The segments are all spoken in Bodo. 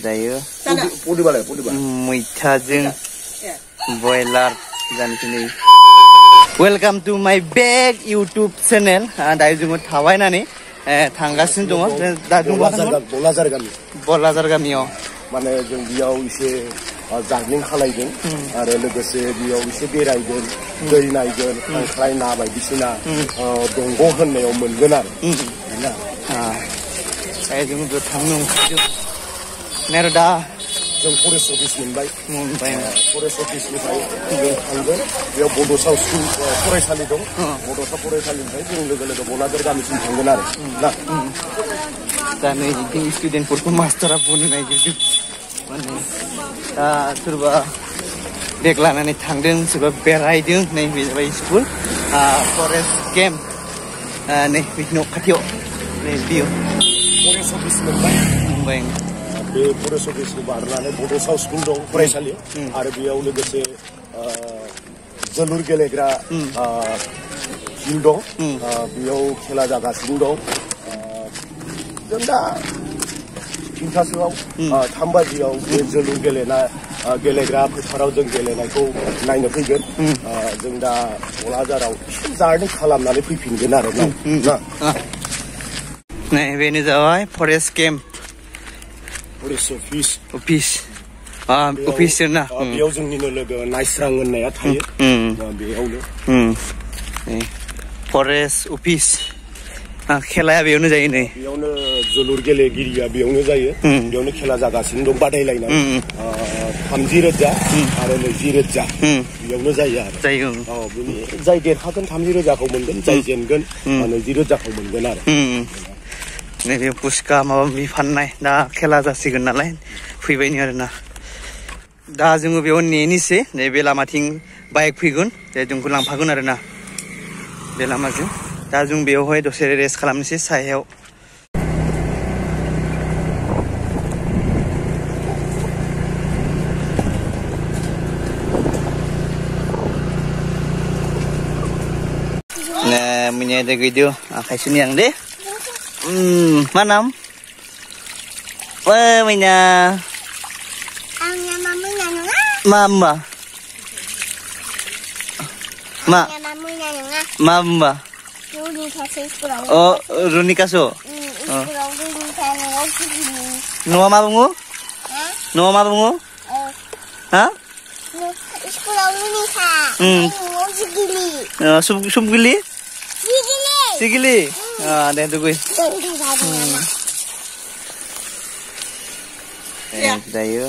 दायो मैथाजों बयलार जानोसै वेलकाम टू माय बेक यूट्यूब चैनल दायो जोङो थाबायनानै थांगासिनो दङ दा बलाजार गामियाव माने जों बियाव एसे जार्निं खालायदों आरो लोगोसे बियाव एसे बेरायगोन दै नायगोन खांख्राय ना बायदिसिना दंग' होननायाव मोनगोन आरो जोङो थांनो ओंखारदों दा जों फरेस्ट अफिस मोनबाय फरेस्ट अफिसनिफ्राय जों थांगोन बेयाव बड'सा स्कुल फरायसालि दं बड'सा फरायसालिनिफ्राय जों लोगो लोगो बलाजार गामिसिम थांगोन आरो दा नै स्टुडेन्टफोरखौ मास्टारा बुंनो नागिरदों माने दा सोरबा बेग लानानै थांदों सोरबा बेरायदों नै बे जाबाय स्कुल फरेस्ट केम्प नै बिनि खाथियाव नै बियो फरेस्ट अफिस मोनबाय बे फरेस्ट अफिसखौ बारनानै बड'सा स्कुल दं फरायसालि आरो बेयाव लोगोसे जोलुर गेलेग्रा फिल्ड दं बेयाव खेला जागासिनो दं जों दा 3टासोआव 3 बाजियाव बे जोलुर गेलेग्रा फोथाराव जों गेलेनायखौ नायनो फैगोन जों दा क'क्राझाराव जार्निं खालामनानै फैफिनगोन आरो ना नै बेनो जाबाय फरेस्ट केम्प फरेस्ट अफिस ना बेयाव जोंनिनो लोगो नायस्रां होननाया थायो बेयावनो फरेस्ट अफिस खेलाया बेयावनो जायो नै बेयावनो जोलुर गेलेगिरिया बेयावनो जायो बेयावनो खेला जागासिनो दं बादायलायनाय 30,000 आरो 20,000 बेयावनो जायो आरो जाय देरहागोन 30,000खौ मोनगोन जाय जेनगोन 20,000खौ मोनगोन आरो नैबे पुस्का माबा माबि फाननाय दा खेला जासिगोन नालाय फैबायनो आरोना दा जोङो बेयाव नेनोसै नैबे लामाथिं बाइक फैगोन जोंखौ लांफागोन आरोना बे लामाजों दा जों बेयावहाय दसे रेस्ट खालामनोसै सायाव punya ada video kayak sini yang deh mana mainnya mama mama oh Runi kaso Noa mabungu Noa mabungu hah Subgili Sigili deh tuh gue dayo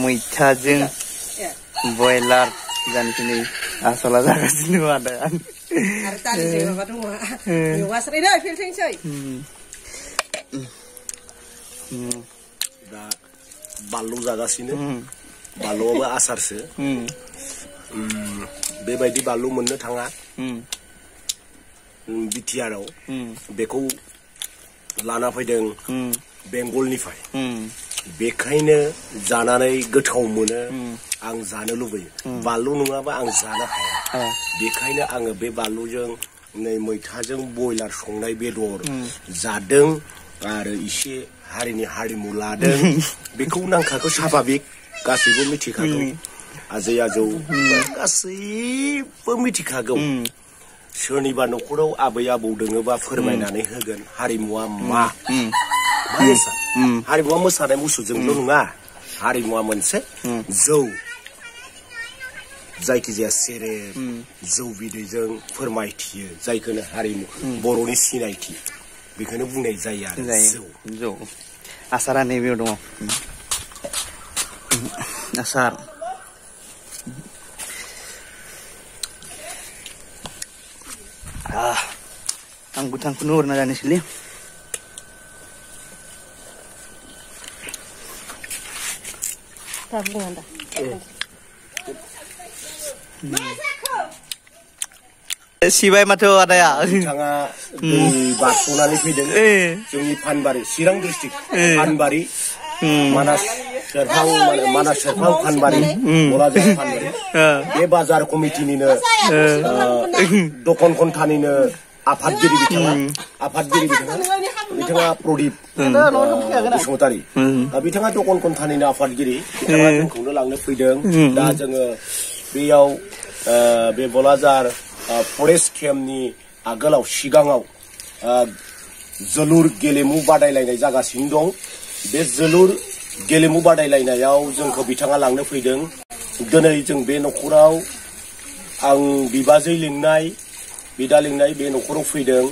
mwita jwng bयलार dan sini asola jaga sini ada दा बानलु जागासिनो बानलुआबो आसारसो बेबायदि बानलु मोननो थाङा बिटिआरआव बेखौ लाना फैदों बेंगलनिफ्राय बेखायनो जानानै गोथाव मोनो आं जानो लुबैयो बानलु नङाबा आं जानो हाया बेखायनो आङो बे बानलुजों नै मैथाजों बयलार संनाय बेदर जादों आरो इसे हारिनि हारिमु लादों बेखौ नांखागौ साभाबिक गासैबो मिथिखागौ आजै आजौ गासैबो मिथिखागौ सोरनिबा न'खराव आबै आबौ दोङोबा फोरमायनानै होगोन हारिमुआ मा हारिमुआ मोसानाय मुसुरजोंल' नङा हारिमुआ मोनसे जौ जायखिजाया सेरेब जौ बिदैजों फोरमायथियो जायखौनो हारिमु बर'नि सिनायथि बेखौनो बुंनाय जायो आरो जौ आसारा नैबेयाव दङ आसार आं गोथांखौनो हरना जानोसैलै सिबाय माथो आदाया बिथाङा दै बारस'नानै फैदों जोंनि फानबारि चिरां डिस्ट्रिक्ट फानबारि मानास सेरफां फानबारि बराजार फानबारि बे बाजार कमिटिनिनो दखन खन्थानिनो आफादगिरि बिथाङा प्रदीप बसुमतारी बिथाङा दखल कन्थानिनि आफादगिरि बिथाङा जोंखौनो लांनो फैदों दा जोङो बेयाव बे बलाजार फरेस्ट केम्पनि आगोलाव सिगाङाव जोलुर गेलेमु बादायलायनाय जागासिनो दं बे जोलुर गेलेमु बादायलायनायाव जोंखौ बिथाङा लांनो फैदों दिनै जों बे नखराव आं बिबाजै लिंनाय बिदा लिंनाय बे नखराव फैदों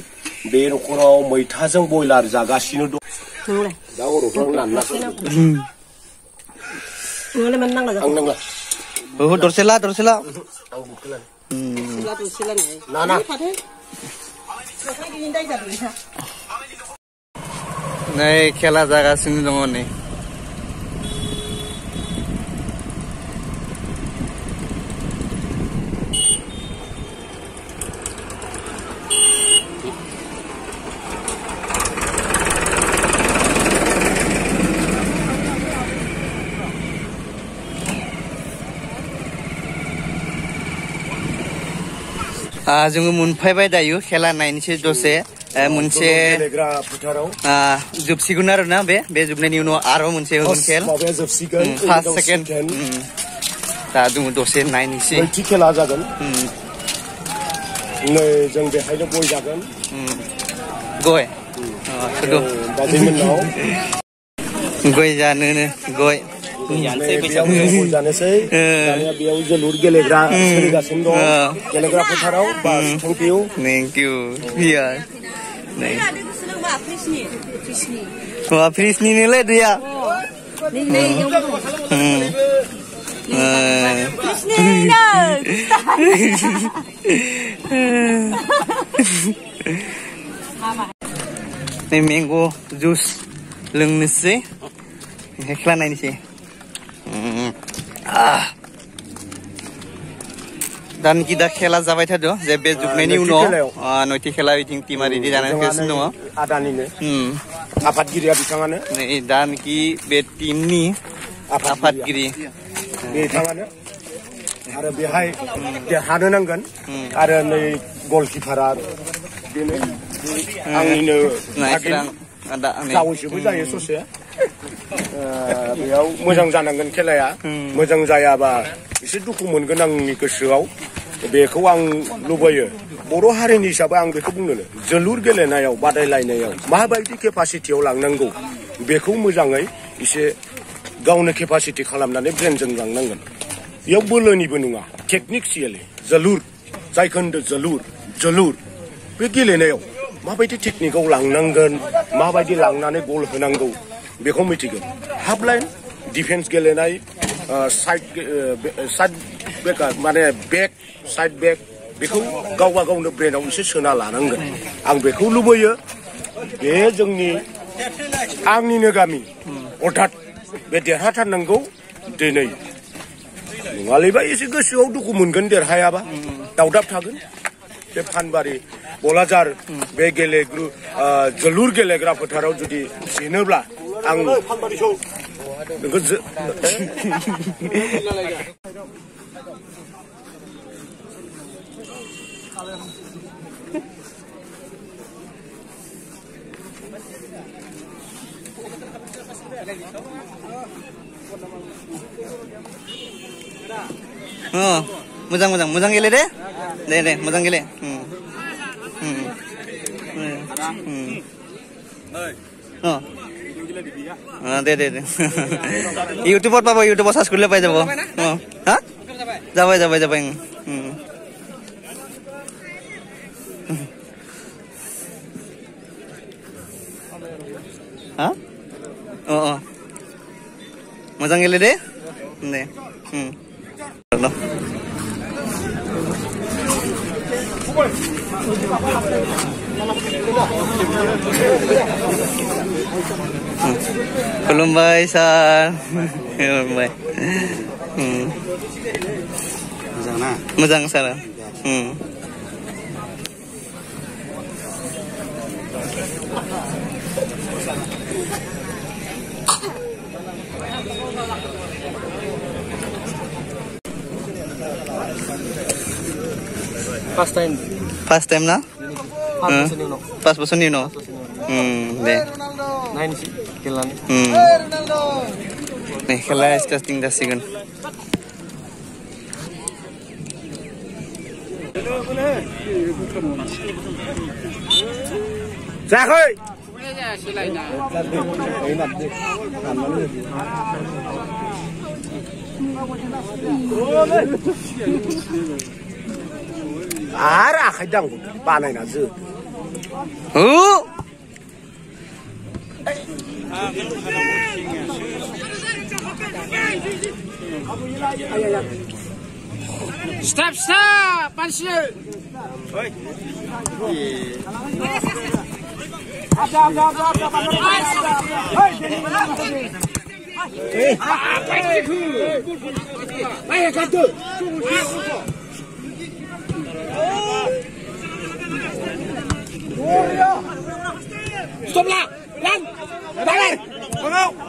बे नखराव मैथाजों बयलार जागासिनो दं दा गर'फ्रा नान्ना आं नांला बहुत दरसेला ना नै खेला जागासिनो दङ नै जोङो मोनफैबाय दायो खेला नायनोसै दसे मोनसे जोबसिगोन आरो ना बे जोबनायनि उनाव आरो मोनसे होगोन खेल फार्स्ट सेकेन्ड दा जोङो दसे नायनोसै नैथि खेला जागोन नै जों बेहायनो गय जागोन गय गय जानोनो गय जानोसै दानिया बेयाव जोलुर गेलेग्रा सोलिगासिनो दं गेलेग्रा फोथाराव थेंक इउ फ्रिजनिनोलै दैया मैंगो जुस लोंनोसै खेला नायनोसै दानखि दा खेला जाबाय थादो जे बे जोबनायनि उनाव नैथि खेला बिथिं टिमा रेडि जागासिनो दङ आदानिनो आफादगिरिया बिथाङानो नै दानखि बे टिमनि आफादगिरि बिथाङानो आरो बेहाय देरहानो नांगोन आरो नै गलकिपारा बेनो आंनिनो जावैसोबो जायो ससे बेयाव मोजां जानांगोन खेलाया मोजां जायाबा एसे दुखु मोनगोन आंनि गोसोआव बेखौ आं लुबैयो बर' हारिनि हिसाबै आं बेखौ बुंनो जोलुर गेलेनायाव बादायलायनायाव माबायदि केपासिटियाव लांनांगौ बेखौ मोजाङै एसे गावनो केपासिटि खालामनानै ब्रेनजों लांनांगोन बेयाव बोलोनिबो नङा टेकनिक्सियेलि जोलुर जायखौ होनदों जोलुर बे गेलेनायाव माबायदि टेकनिकआव लांनांगोन माबायदि लांनानै गल होनांगौ बेखौ मिथिगोन हाफ लाइन डिफेन्स गेलेनाय साइड बेकार माने बेक साइड बेक बेखौ गावबा गावनो ब्रेनाव एसे सोना लानांगोन आं बेखौ लुबैयो बे जोंनि आंनिनो गामि अर्थात बे देरहाथारनांगौ दिनै नङालैबा एसे गोसोआव दुखु मोनगोन देरहायाबा दावदाब थागोन बे फानबारि बलाजार बे जोलुर गेलेग्रा फोथाराव जुदि जेनोब्ला आं मोजां गेले दे मोजां गेले दे इउट्यूबত পাব ইউটিউবত সার্চ করলে পাই যাব হ্যাঁ যাবাই হ্যাঁ मोजां गेले दे खुलुमबाय सार खुलुमबाय मोजां सार First time na? 5 बोसोरनि उनाव दे नायनोसै खेलानि नै खेला स्टार्टिं जासिगोन जायाखै आरो आखाइ दां बानायना जो Stop, pansi. Stop lah, lan, balik.